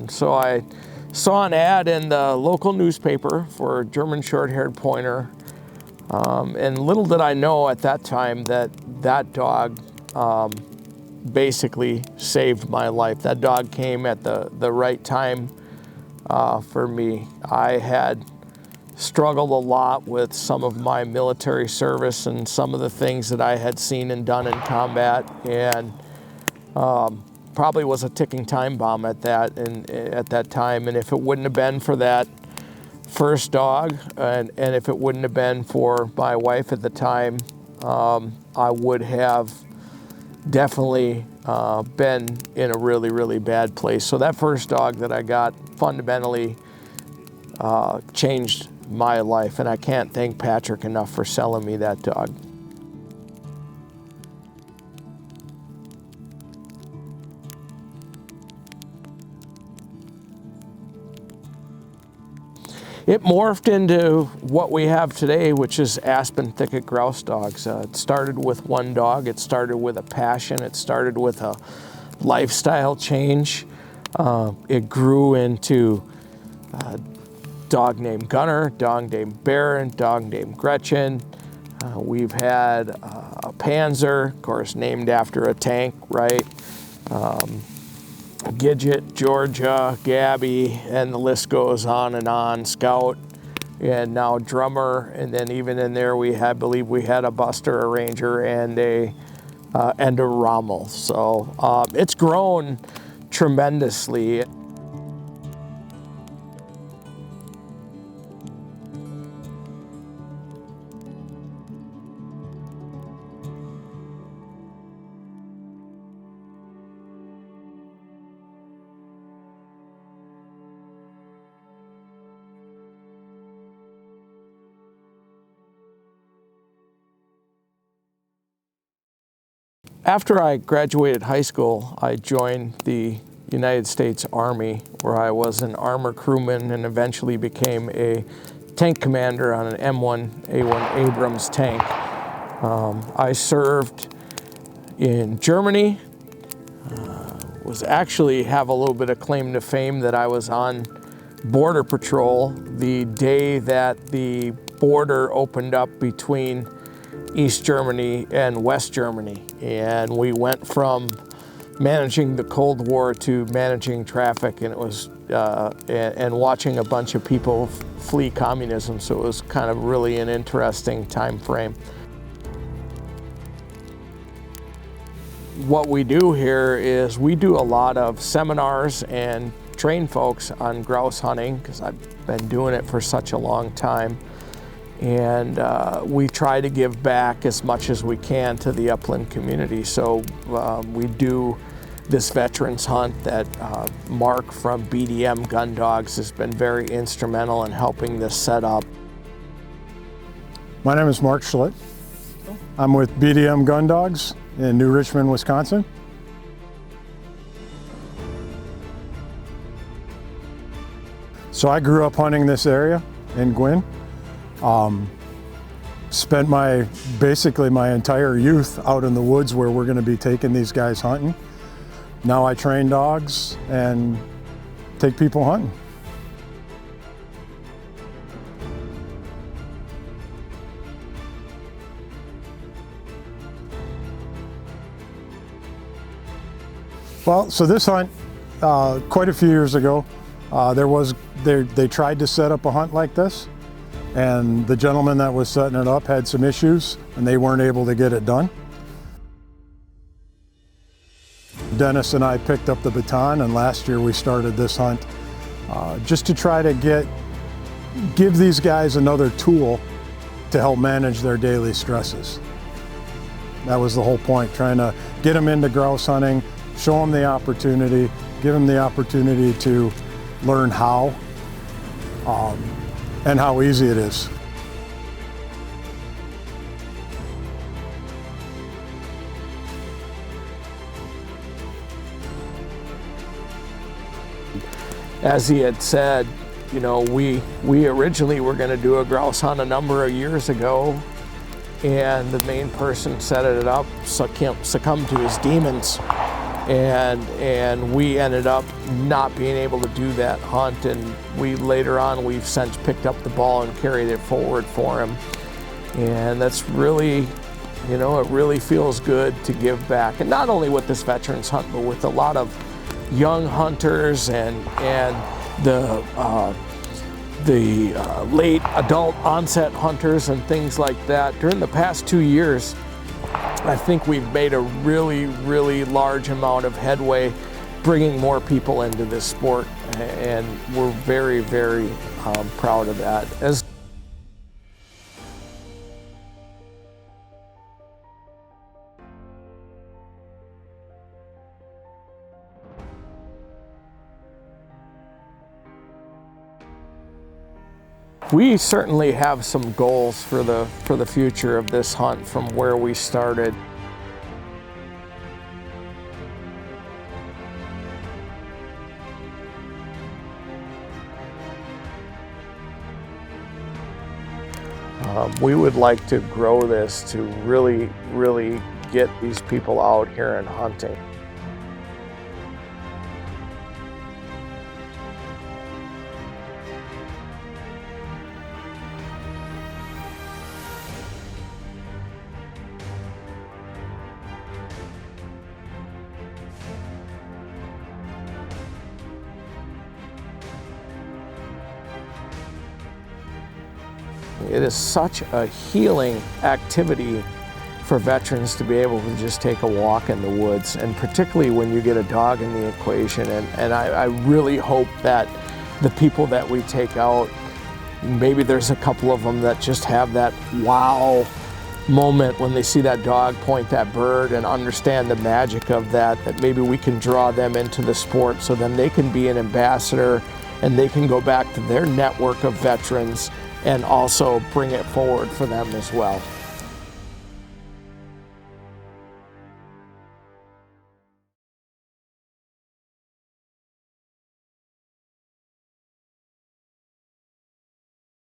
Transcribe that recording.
And so I saw an ad in the local newspaper for a German short-haired pointer. And little did I know at that time that that dog basically saved my life. That dog came at the right time for me. I had struggled a lot with some of my military service and some of the things that I had seen and done in combat, and probably was a ticking time bomb at that time. And if it wouldn't have been for that first dog, and if it wouldn't have been for my wife at the time, I would have definitely been in a really, really bad place. So that first dog that I got fundamentally changed my life, and I can't thank Patrick enough for selling me that dog. It morphed into what we have today, which is Aspen Thicket Grouse dogs. It started with one dog. It started with a passion. It started with a lifestyle change. It grew into a dog named Gunner, dog named Baron, dog named Gretchen. We've had a Panzer, of course, named after a tank, right? Gidget, Georgia, Gabby, and the list goes on, Scout, and now Drummer, and then even in there we had, believe we had a Buster, a Ranger, and a Rommel. So it's grown tremendously. After I graduated high school, I joined the United States Army, where I was an armor crewman and eventually became a tank commander on an M1A1 Abrams tank. I served in Germany, was actually have a little bit of claim to fame that I was on border patrol the day that the border opened up between East Germany and West Germany, and we went from managing the Cold War to managing traffic, and it was and watching a bunch of people flee communism. So it was kind of really an interesting time frame. What we do here is we do a lot of seminars and train folks on grouse hunting, because I've been doing it for such a long time. And we try to give back as much as we can to the upland community. So we do this veterans hunt that Mark from BDM Gun Dogs has been very instrumental in helping this set up. My name is Mark Schlitt. I'm with BDM Gun Dogs in New Richmond, Wisconsin. So I grew up hunting this area in Gwinn. Spent basically my entire youth out in the woods where we're going to be taking these guys hunting. Now I train dogs and take people hunting. Well, so this hunt, quite a few years ago, they tried to set up a hunt like this. And the gentleman that was setting it up had some issues and they weren't able to get it done. Dennis and I picked up the baton, and last year we started this hunt just to try to give these guys another tool to help manage their daily stresses. That was the whole point, trying to get them into grouse hunting, show them the opportunity, give them the opportunity to learn how. And how easy it is. As he had said, you know, we originally were going to do a grouse hunt a number of years ago, and the main person set it up succumbed to his demons. and we ended up not being able to do that hunt, and we've since picked up the ball and carried it forward for him. And that's really, it really feels good to give back, and not only with this veterans hunt, but with a lot of young hunters and the late adult onset hunters and things like that. During the past 2 years, I think we've made a really, really large amount of headway bringing more people into this sport, and we're very, very proud of that. We certainly have some goals for the future of this hunt from where we started. We would like to grow this to really, really get these people out here and hunting. It is such a healing activity for veterans to be able to just take a walk in the woods, and particularly when you get a dog in the equation. And I really hope that the people that we take out, maybe there's a couple of them that just have that wow moment when they see that dog point that bird and understand the magic of that maybe we can draw them into the sport, so then they can be an ambassador and they can go back to their network of veterans and also bring it forward for them as well.